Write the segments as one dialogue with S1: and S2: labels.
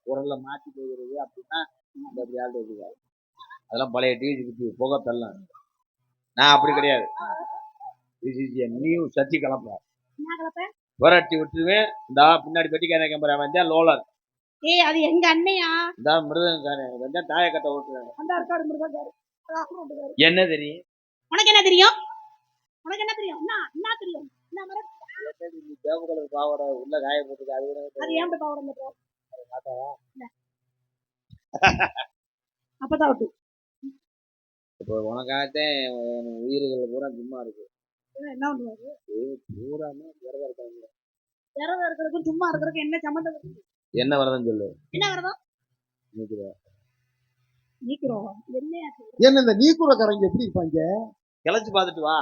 S1: குரல்ல மாற்றி போகிறது அப்படின்னா அந்த அப்படி ஆள் இருக்காது. அதெல்லாம் பழைய டிஜி புகை தரலாம். நான் அப்படி கிடையாது. நீயும் சத்தி கலப்ப புரட்டி விட்டுருவேன். இந்த பின்னாடி பெட்டிக்கார கேம்பரா வந்தா லோலர்.
S2: ஏய் அது எங்க அண்ணையா?
S1: இந்த மிருதங்காரன் வந்தா தாய கட்ட ஓட்டுறேன். என்ன தெரியும்
S2: உனக்கு? என்ன தெரியும் உனக்கு? என்ன தெரியும்? என்ன தெரியும்?
S1: தேவகலர் பாவட உள்ள காய போட்டுக்கு
S2: அது ஏன் பாவட அப்பதான் விட்டு
S1: இப்போ உனக்காகத்தான் உயிர்கள் பூரா சும்மா இருக்கு.
S2: என்ன பண்ணுவாரு?
S1: பூராமே விரதம் இருக்காங்க.
S2: விரதம் இருக்கிறதுக்கும் சும்மா இருக்கிறதுக்கும் என்ன சம்பந்தம்?
S1: என்ன விரதம் சொல்லு.
S2: என்ன விரதம்? நீக்குறோம்.
S3: என்ன இந்த நீக்குறக்காரங்க எப்படி இருப்பாங்க?
S1: கிளச்சு பார்த்துட்டு வா.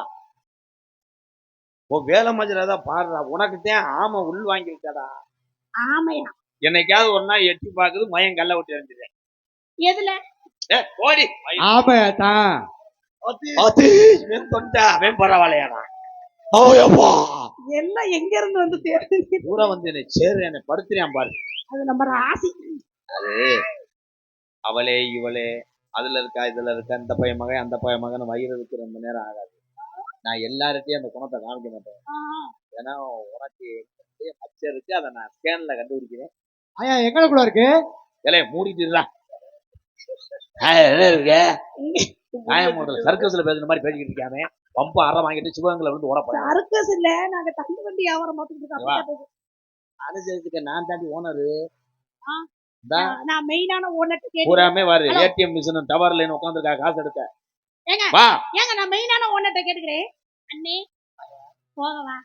S1: வேலை மஜராதான் பாடுறா. உனக்குத்தான் ஆமை உள் வாங்கிருக்காடா.
S2: ஆமையா?
S1: என்னைக்காவது ஒரு நாள் எட்டி பாக்குது மயம் கல்ல விட்டு இருந்துச்சு.
S2: எதுல?
S1: ஓடி
S3: ஆமையாதான்
S1: பரவாயில்லையாடா.
S2: எல்லாம் எங்க இருந்து வந்து
S1: பூரா வந்து என்னை சேரு என்னை படுத்துறியான் பாரு.
S2: அது நம்ம ராசி.
S1: அது அவளே இவளே அதுல இருக்கா இதுல இருக்கா, இந்த பையன் மகன் அந்த பையன் மகன் வயிறுக்கு ரொம்ப நேரம் ஆகாது. நான் எல்லார்ட்டையும் அந்த குணத்தை காமிக்க மாட்டேன். ஏன்னா உனக்கு அச்சம் இருக்கு. அதை நான் ஸ்கேன்ல கண்டுபிடிக்கிறேன்.
S3: ஐயா எங்களுக்குள்ள இருக்கு.
S1: இலைய மூடிட்டுலாம் இருக்கு. சர்க்கஸ்ல பேசுற மாதிரி பேசிக்கிட்டு இருக்காமே. பம்பு அரை வாங்கிட்டு சிவகங்களை வந்து ஓட போறேன்.
S2: சர்க்கஸ் இல்ல, நாங்க தண்ணி வண்டி வியாபாரம் பார்த்துக்கிட்டு
S1: அனுசரிச்சுக்க. நான் தாண்டி ஓனரு.
S2: நான் மெயினான ஓனர்
S1: பூராமே வாரு. ஏடிஎம் மிஷின் டவர்ல உட்காந்துருக்கா காசு எடுக்க.
S2: ஏங்க நான் மெயினான ஓனர்ட்ட கேட்டுக்கிறேன். அண்ணே போகவா?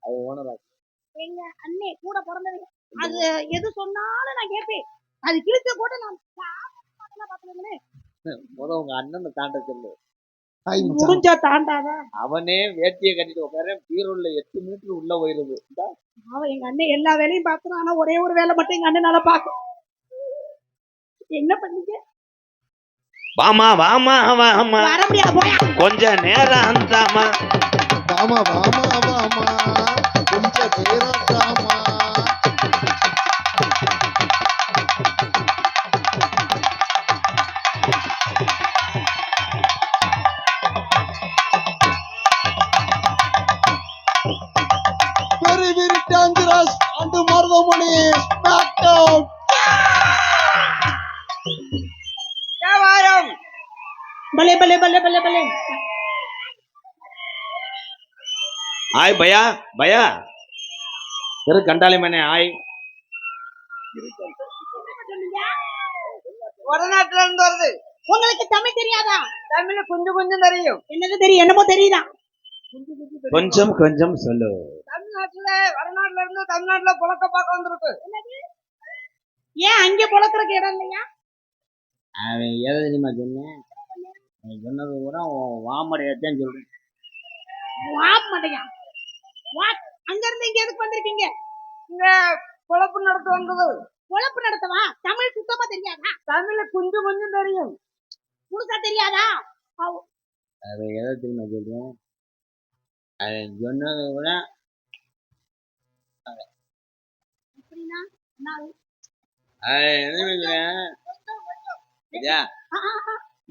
S1: அது ஓனரா?
S2: எங்க அண்ணே கூட பிறந்தவங்க. அது எது சொன்னாலும் நான் கேட்பேன். அது கிழிச்ச கூட நான் பாத்துக்கிறேன்.
S1: முதல் உங்க அண்ணன் தாண்ட சொல்லு.
S2: முடிஞ்சா தாண்டாதா?
S1: அவனே வேட்டியை கட்டிட்டு உட்கார. பீரோல்ல 8 மீட்டர் உள்ள போயிருது.
S2: அவன் எங்க அண்ணன் எல்லா வேலையும் பார்க்கணும். ஆனா ஒரே ஒரு வேலை மட்டும் எங்க அண்ணனால பார்க்க. என்ன பண்ணீங்க?
S1: வாமா வாமா வாமா
S2: வர முடியாது போயா.
S1: கொஞ்ச நேரம் தாமா.
S3: வாமா வாமா வாமா கொஞ்ச நேரம் தாமா. Very very dangerous and Maruthamani knocked out.
S2: भले भले भले भले भले.
S1: ஆய் பயா பயா திரு கண்டாலி மனே ஆய்.
S2: வடநாட்டுல இருந்து வருது. உங்களுக்கு தமிழ் தெரியாதா? தமிழ் கொஞ்சம் கொஞ்சம் தெரியும். என்னது தெரியும்? என்னமோ தெரியுதா?
S1: கொஞ்சம் கொஞ்சம் சொல்லு.
S2: தமிழ்நாட்டுல வடநாட்டுல இருந்து தமிழ்நாட்டுல புழக்க பார்க்க வந்திருக்கு. ஏன் அங்க புழக்கிறதுக்கு இடம் இல்லையா?
S1: அவன் எதை தெரியுமா சொன்னேன்? சொன்னது கூட வாமடையத்தான் சொல்றேன்.
S2: வாமடையா? அங்க இருந்து இங்க எதுக்கு வந்திருக்கீங்க? இங்க பொழப்பு நடத்த வந்தது. பொழப்பு நடத்தவா? தமிழ் சுத்தமா தெரியாதா? தமிழ் கொஞ்சம் கொஞ்சம் தெரியும். முழுசா தெரியாதா?
S1: அது எதை தெரியுமா சொல்றேன்? அவன் சொன்னது கூட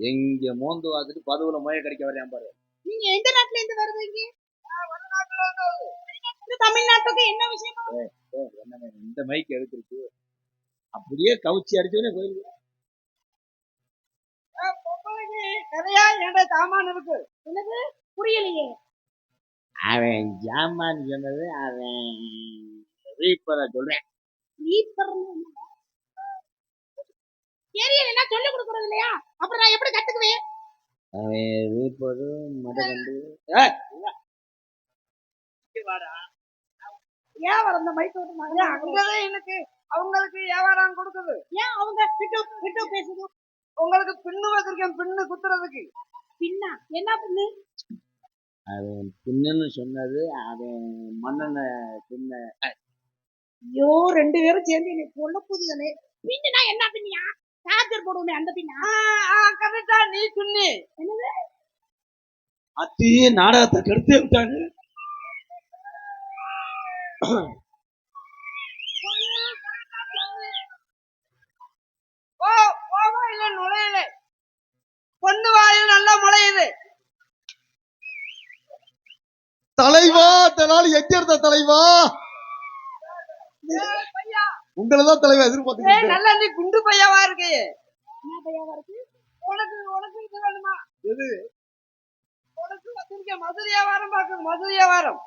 S1: எங்க மோந்து பார்த்துட்டு பதுவுல மொய கிடைக்க வரையான் பாரு.
S2: நீங்க எந்த நாட்டுல இருந்து வருவீங்க? தமிழ்நாட்டுக்கு என்ன விஷயம்?
S1: என்ன இந்த மைக் எடுத்துருக்கு அப்படியே கவுச்சி அடிச்சோடனே போயிருக்கு.
S2: நிறையா என்னோட சாமான் இருக்கு. என்னது புரியலையே?
S1: அவன் ஜாமான் சொன்னது அவன் ரீப்பரை சொல்றேன்.
S2: தெரியல, சொல்லி கொடுக்கறது இல்லையா? அப்புறம் நான் எப்படி கத்துக்குவேன்?
S1: அவன் ரீப்பரு மடகண்டு
S2: வியாபாரம் இந்த மைக் அங்கதான் எனக்கு அவங்களுக்கு வியாபாரம் கொடுக்குது. ஏன் அவங்க விட்டு பேசுது? உங்களுக்கு பின்னு வச்சிருக்கேன். பின்னு குத்துறதுக்கு. பின்னா என்ன பின்னு?
S1: அவன் பின்னுன்னு சொன்னது அவன் மன்னனை பின்ன.
S2: ஐயோ 2 பேரும் சேர்ந்து என்னை கொல்லப்புதுகளே. பின்னா என்ன பின்னியா? சார்ஜர் போடுவோமே அந்த பின்னா? கரெக்டா நீ சொன்னி. என்னது
S1: அத்தி நாடகத்தை கெடுத்து விட்டாரு.
S3: தலைவா, உங்களதான் தலைவா எதிர்பார்த்து.
S2: நல்லா நீ குண்டு பையாவா இருக்கு. என்ன பையாவா இருக்கு? உனக்கு உனக்கு இது வேணுமா?
S3: எது?
S2: உனக்கு வச்சிருக்கேன் மதுரை வியாபாரம் பார்க்க. மதுரை வியாபாரம்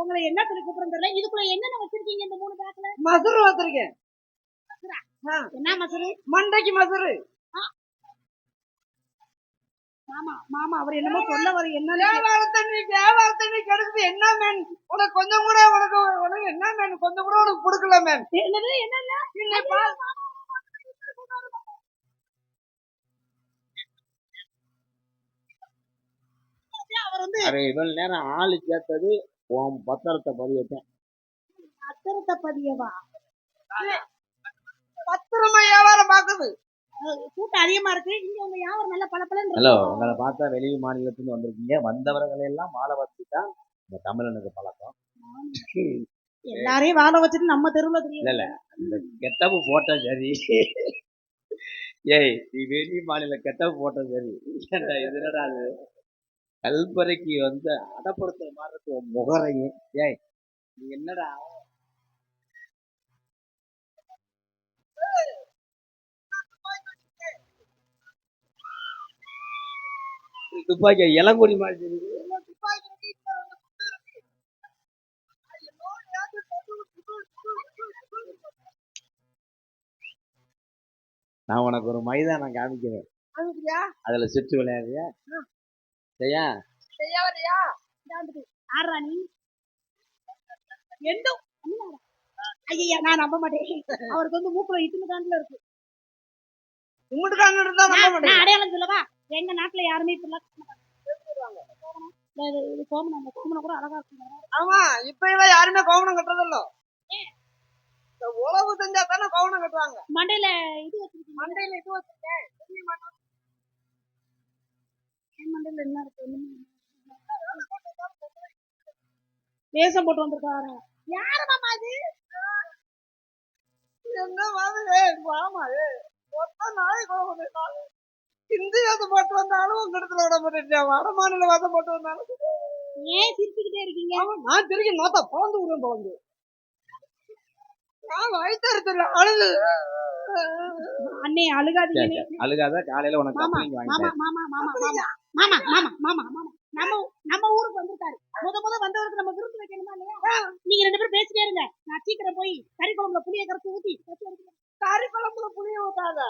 S2: உங்களை என்ன சொல்லி கூப்பிடுறது தெரியல. இதுக்குள்ள என்னென்ன வச்சிருக்கீங்க? இந்த 3 பேக்ல மதுரை வச்சிருக்கேன். என்ன மசுரு? மண்டைக்கு மசுரு. மாமா மாமா அவர் என்னமோ சொல்ல வர. என்ன வியாபாரத்தண்ணி கிடைக்குது. என்ன மேன் உனக்கு கொஞ்சம் கூட உனக்கு என்ன மேன் கொஞ்சம் கூட உனக்கு கொடுக்கல மேன். என்னது என்ன அவர் வந்து
S1: இவ்வளவு நேரம் ஆளு கேட்டது உன் பத்திரத்தை பதியட்டேன்.
S2: பத்திரத்தை பதியவா? பத்திரமா வியாபாரம் பாக்குது. கூட்டம் அதிகமா இருக்கு. இங்க உங்க வியாபாரம் நல்ல பலப்பலன்னு.
S1: ஹலோ, உங்களை பார்த்தா வெளி மாநிலத்துல வந்திருக்கீங்க. வந்தவர்களை எல்லாம் மாலை வச்சு தான் இந்த தமிழனுக்கு பழக்கம்.
S2: எல்லாரையும் வாழ வச்சுட்டு நம்ம தெருவுல
S1: இல்ல இல்ல, இந்த கெட்டப்பு போட்டா சரி. ஏய், நீ வெளி மாநில கெட்டப்பு போட்டா சரி. என்னடா அது கல்பறைக்கு வந்து அடப்படுத்துற மாதிரி இருக்கு உன் முகரையும். ஏய், நீ என்னடா துப்பாக்கி இளங்குடி மாதிரி தெரியுது. நான் உனக்கு ஒரு மைதானம் காமிக்கிறேன். அதுல சுற்று விளையாடுறியா? சரியா?
S2: ஐயா நான் நம்ப மாட்டேன். அவருக்கு வந்து மூக்குல இட்டுன்னு காண்டுல இருக்கு. இம்முட்டு காண்டு இருந்தா நம்ப மாட்டேன். அடையாளம் சொல்லவா? எங்க நாட்டுல யாருமே இப்ப கோமணம் கூட அழகா இருக்கு. ஆமா, இப்ப இவ யாருமே கோமணம் கட்டுறதில்ல. உழவு செஞ்சா தானே கோமணம் கட்டுவாங்க. மண்டையில இது வச்சிருக்கேன். மண்டையில இது வச்சிருக்கேன். மண்டையில என்ன இருக்கு? வேஷம் போட்டு வந்திருக்காரு. யாரு மாமா இது? என்ன மாதிரி மாமா நாய் கோமணம் இந்தி வேஷம் போட்டு வந்தாலும் உங்க இடத்துல விட மாட்டேன். வட மாநில வேஷம் போட்டு வந்தாலும் ஏன் சிரிச்சுக்கிட்டே இருக்கீங்க? நான் திரும்பி நோத்தா பிறந்து விடுவேன். பிறந்து நான் வயிற்றுல அழுது. அண்ணே அழுகாதீங்க.
S1: அழுகாத. காலையில உனக்கு
S2: மாமா
S1: கம்பெனிக்கு
S2: மாமா
S1: வாங்கிட்டேன்.
S2: மாமா மாமா மாமா மாமா மாமா மாமா நம்ம ஊருக்கு வந்திருக்காரு. முத வந்தவருக்கு நம்ம விருந்து வைக்கணுமா இல்லையா? நீங்க 2 பேரும் பேசிட்டே இருங்க. நான் சீக்கிரம் போய் கறி குழம்புல புளிய கரைச்சி ஊத்தி. கறி குழம்புல புளிய ஊத்தாத,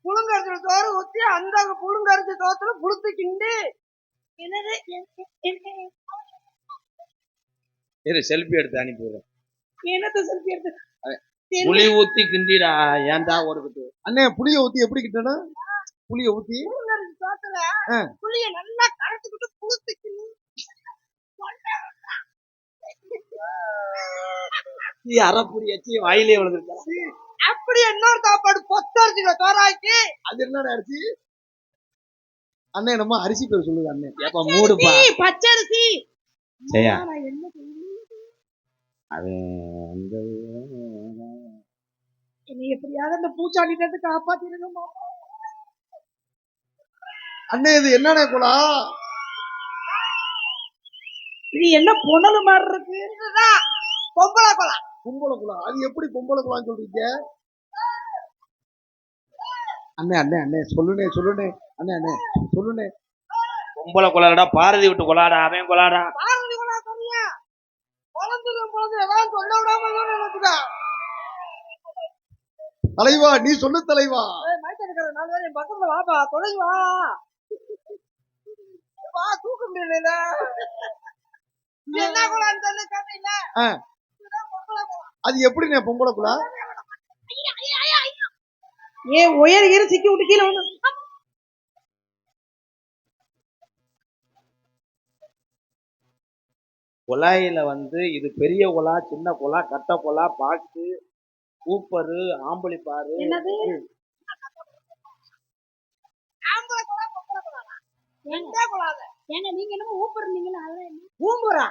S2: புழுங்கரிசி சோறு ஊத்தி அந்த புழுங்கரிசி சோத்துல புளுத்து கிண்டி. என்னது
S1: செல்ஃபி எடுத்து அனுப்பிடுறேன்.
S2: என்னத்த செல்ஃபி எடுத்து?
S1: புளி ஊத்தி கிண்டிடா. ஏன்டா ஓடுது?
S3: அண்ணே, புளிய ஊத்தி எப்படி கிட்டணும்? புளிய ஊத்தி
S2: புழுங்கரிசி சோத்துல புளிய நல்லா கரைச்சுக்கிட்டு புளுத்து கிண்டி.
S1: அரைப்புடி வச்சு வாயிலே விழுந்துருக்கா.
S2: அப்படி இன்னொரு சாப்பாடு பொத்தரிசில சோறாக்கி.
S3: அது என்ன அரிசி? அண்ணே நம்ம அரிசி பேர் சொல்லுது. அண்ணே
S1: எப்ப மூடுப்பா.
S2: பச்சரிசி.
S1: சரியா?
S2: என்ன
S1: அது வந்து
S2: என்னை எப்படியாவது அந்த பூச்சாண்டிட்டு இருந்து காப்பாத்திருக்கணும்.
S3: அண்ணே இது என்னண்ணே குலம்?
S2: இது என்ன பொணலு மாதிரி இருக்கு? இதுதான் பொம்பளை குலம்.
S3: பொம்பளை குலம். அது எப்படி பொம்பளை குலான்னு சொல்றீங்க? அண்ணே அண்ணே அண்ணே சொல்லுனே சொல்லுனே. அண்ணே அண்ணே சொல்லுனே.
S1: பொம்பளை கொலாடா, பாரதி விட்டு கொலாடா. அவன் கொலாடா.
S2: பாரதி கொலா சொன்னியா? குழந்தை ஏதாவது சொல்ல விடாம நினைச்சுக்கா.
S3: தலைவா நீ சொல்லு தலைவா.
S2: என் பக்கத்துல வாப்பா, தொலைஞ்சு வா. வா, தூக்க முடியல. என்ன குலான்னு சொல்லி கேட்டீங்க?
S3: அது எப்படி பொம்பளை குலா?
S2: ஏன் உயர் இரு சிக்கி விட்டு கீழே வந்து.
S1: குழாயில வந்து இது பெரிய குலா, சின்ன குலா, கட்ட குலா, பாக்கு, கூப்பரு, ஆம்பளிப்பாரு.
S2: என்னது? ஏங்க நீங்க என்னமோ ஊப்பர் இருந்தீங்களா? அதெல்லாம் என்ன ஊம்புறா?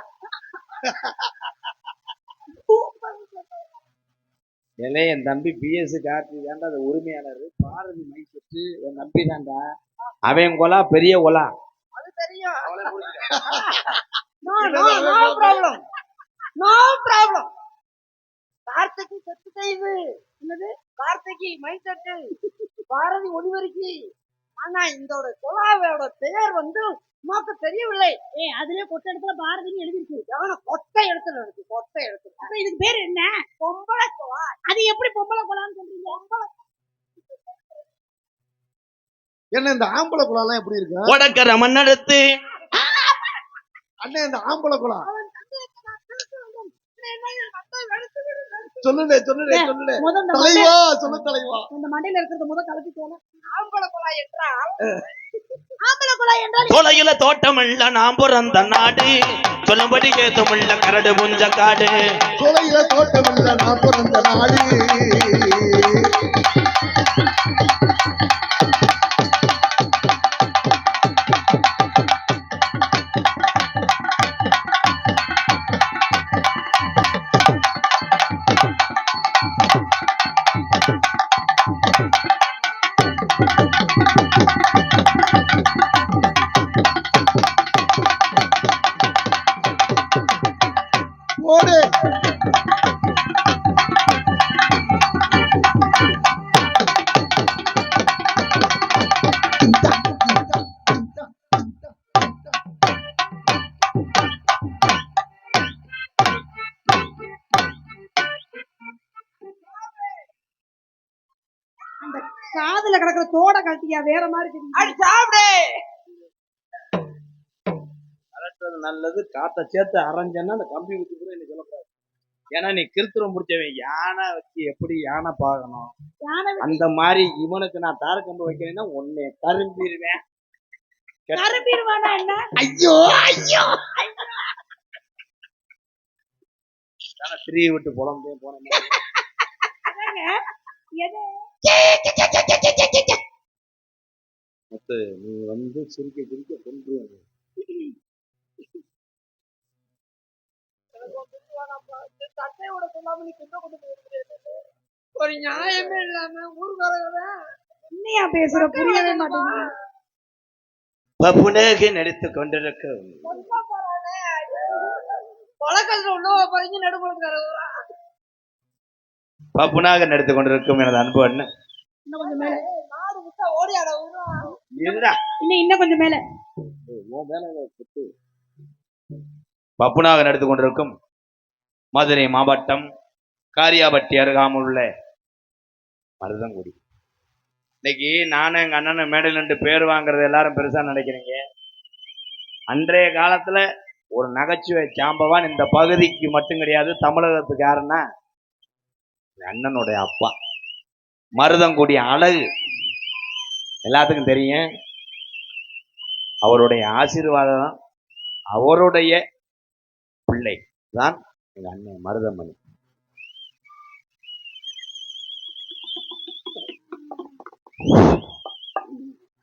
S1: என் தம்பி பிஎஸ் கார்த்தி தாண்டா அது உரிமையாளர். பாரதி மைசெட்டு என் தம்பி தாண்டா. அவன் கொலா பெரிய கொலா.
S2: அது தெரியும். No problem. No problem. கார்த்திகை செத்து செய்து என்னது கார்த்திகை மைத்தட்டு பாரதி ஒளிவரிக்கை. ஆனா இந்த குழாவோட பெயர் வந்து உனக்கு தெரியவில்லை. அதுலயே கொட்டை இடத்துல பாரதின்னு எழுதிருக்கு. கொட்டை இடத்துல இருக்கு, கொட்டை இடத்துல. அப்ப இதுக்கு பேர் என்ன? பொம்பளை குழா. அது எப்படி பொம்பளை குழான்னு சொல்றீங்க? பொம்பளை
S3: என்ன இந்த ஆம்பளை குழாலாம் எப்படி இருக்கு?
S1: உடக்கிற மண்ணெடுத்து
S3: அண்ணன் இந்த ஆம்பளை குழா சொல்லுடே சொல்லுடே சொல்லுடே தலைவா, சொல்லு தலைவா.
S2: இந்த மண்டையில இருக்கிறது முதல் கலப்பி போன. ஆம்பளை குழாய் என்றால் ஆம்பளை குழாய் என்றால்
S1: தொலையில தோட்டமுள்ள நாம் பிறந்த நாடு, சொல்லும்படி கேட்டுமுள்ள கரடு புஞ்ச காடு.
S3: தொலையில தோட்டமுள்ள நாம் பிறந்த நாடு. ஓடு
S2: அந்த காதுல கிடக்குற தோட கட்டியா வேற மாதிரி தெரியும். அடி சாப்பிடு.
S1: நல்லது. காத்த சேர்த்து அரைஞ்சன்னா அந்த கம்பி ஊத்தி கூட என்ன சொல்லக்கூடாது. ஏன்னா நீ கிருத்துரம் முடிச்சவன். யானை வச்சு எப்படி யானை பார்க்கணும், அந்த மாதிரி இவனுக்கு நான் தார கம்பு வைக்கிறேன்னா உன்னை கரும்பிடுவேன்.
S2: கரும்பிடுவானா என்ன?
S3: ஐயோ ஐயோ
S1: திரிய விட்டு புலம்பே போன முத்து. நீ வந்து சிரிக்க சிரிக்க கொண்டு
S2: சட்டையோட சொல்லாம நீ கிட்ட கொண்டு ஒரு நியாயமே இல்லாம ஊருக்காரங்க என்னையா பேசுற புரியவே மாட்டேங்குது.
S1: பப்புனேக நடித்து கொண்டிருக்கும்
S2: கொலக்கல்ல உள்ளவ பறிஞ்சு நடுமுழுக்கார
S1: பப்புனாக நடித்துக் கொண்டிருக்கும் எனது அன்பு அண்ணன்.
S2: இன்னும் கொஞ்சம் மேல நாடு விட்டா ஓடியாட இன்னும் கொஞ்சம் மேல
S1: பப்புனாக நடித்துக் கொண்டிருக்கும் மதுரை மாவட்டம் காரியாபட்டி அருகாமல் உள்ள மருதங்குடி. இன்னைக்கு நானும் எங்க அண்ணனும் மேடையில் நின்று பேர் வாங்குறது எல்லாரும் பெருசா நினைக்கிறீங்க. அன்றைய காலத்துல ஒரு நகைச்சுவை சாம்பவான் இந்த பகுதிக்கு மட்டும் கிடையாது, தமிழகத்துக்கு. யாருன்னா அண்ணனுடைய அப்பா மருதங்குடி அழகு எல்லாத்துக்கும் தெரியும். அவருடைய ஆசீர்வாதம், அவருடைய பிள்ளை தான் எங்க அண்ணன் மருதமணி.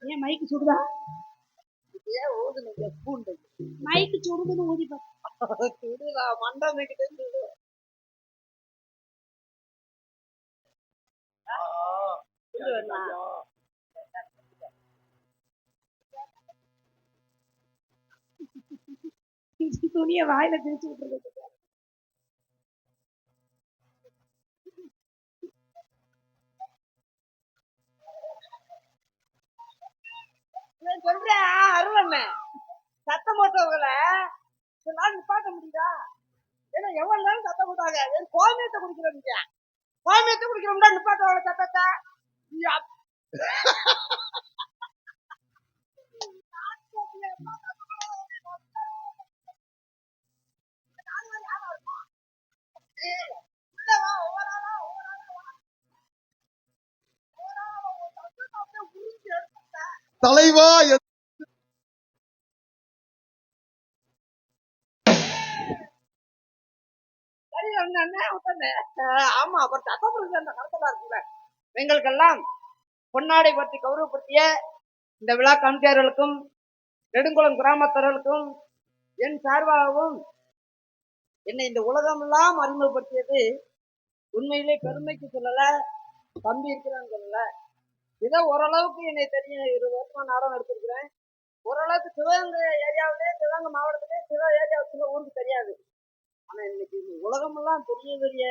S2: ஏன் மைக்கு சுடுதா? மைக்கு சுடுதுன்னு ஊதி சுடுதா மண்டை கிட்ட துணிய வாயில திரிச்சு விட்டுருக்கு. சொல்றேன் அருளண்ண, சத்தம் போட்டவங்களை நிப்பாட்ட முடியுதா? ஏன்னா எவ்வளவு நேரம் சத்தம் போட்டாங்க. கோமியத்தை குடிக்கிறவங்க கோமியத்தை குடிக்கிறோம்னா நிப்பாட்டவங்களை சத்தத்தை
S3: தலைவா.
S2: ஆமா, அப்புறம் சத்தம் அந்த கருத்தலா இருக்குல்ல. எங்களுக்கெல்லாம் பொன்னாடை பற்றி கௌரவப்படுத்திய இந்த விழா கமிட்டியாளர்களுக்கும் நெடுங்குளம் கிராமத்தர்களுக்கும் என் சார்பாகவும் என்னை இந்த உலகமெல்லாம் அறிமுகப்படுத்தியது உண்மையிலே பெருமைக்கு சொல்லல, தம்பி இருக்கிறான்னு சொல்லல. ஏதோ ஓரளவுக்கு என்னை தெரியும். 20 வருஷமா நாடகம் எடுத்திருக்கிறேன். ஓரளவுக்கு சிவகங்கை ஏரியாவிலே, சிவகங்கை மாவட்டத்திலே சில ஏரியாவுக்கு சில ஊருக்கு தெரியாது. ஆனா இன்னைக்கு இந்த உலகமெல்லாம் பெரிய பெரிய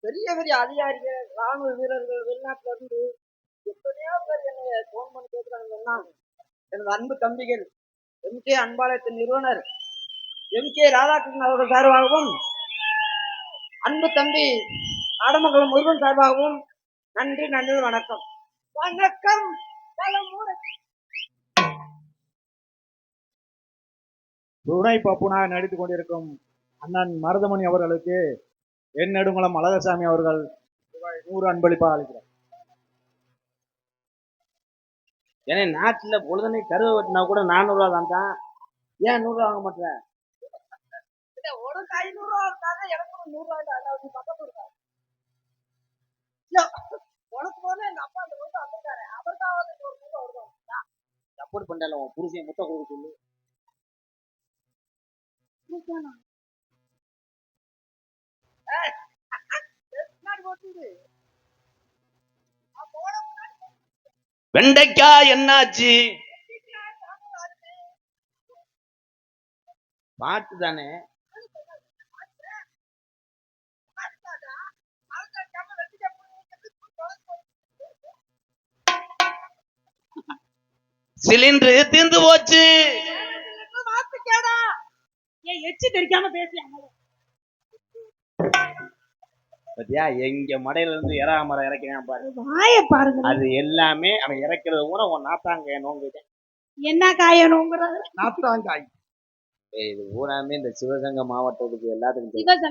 S2: பெரிய பெரிய அதிகாரிகள் ராணுவ வீரர்கள் வெளிநாட்டுல இருந்து எத்தனையோ பேர் என்னைய போன் பண்ணி கேட்கிறாங்கன்னா எனது அன்பு தம்பிகள் எம்கே அன்பாலயத்தின் நிறுவனர் எம்கே ராதாகிருஷ்ணன் அவர்கள் சார்பாகவும் அன்பு தம்பி ஆடமங்கலம் முருகன் சார்பாகவும் நன்றி நன்றி வணக்கம் வணக்கம்
S4: துணை பப்புனாக நடித்துக் கொண்டிருக்கும் அண்ணன் மருதமணி அவர்களுக்கு என் நெடுங்குளம் அழகசாமி அவர்கள் ரூபாய் 100 அன்பளிப்பாக அளிக்கிறார்.
S1: ஏன்னா நாட்டுல பொழுதுனை கருவை வெட்டினா கூட 400 ரூபா தான். ஏன் 100 ரூபா வாங்க மாட்டேன்?
S2: உனக்கு 500 ரூபா இருக்காங்க எனக்கு 100 ரூபாய் பக்கத்து உனக்கு போல எங்க அப்பா அந்த ரூபா வந்திருக்காரு அவருக்காவது 100 ரூபா வருவோம்
S1: சப்போர்ட் பண்ணல உன் புருஷன் முட்டை கொடுக்க சொல்லு. வெண்டைக்காய் என்னாச்சு? பாட்டு தானே. சிலிண்டரு தீர்ந்து போச்சு.
S2: எச்சு தெரிக்காம பேசியாங்க
S1: பத்தியா எங்க மடையில இருந்து எறா மரம் இறக்கிறேன் பாரு.
S2: வாய பாருங்க
S1: அது எல்லாமே அவன் இறக்கிறது கூட உன் நாத்தாங்க நோங்க.
S2: என்ன காயணுங்கிறது
S3: நாத்தாங்காய்.
S1: இது பூராமே இந்த சிவகங்கை மாவட்டத்துக்கு எல்லாத்துக்கும் தெரியும்.
S2: சிவகங்கை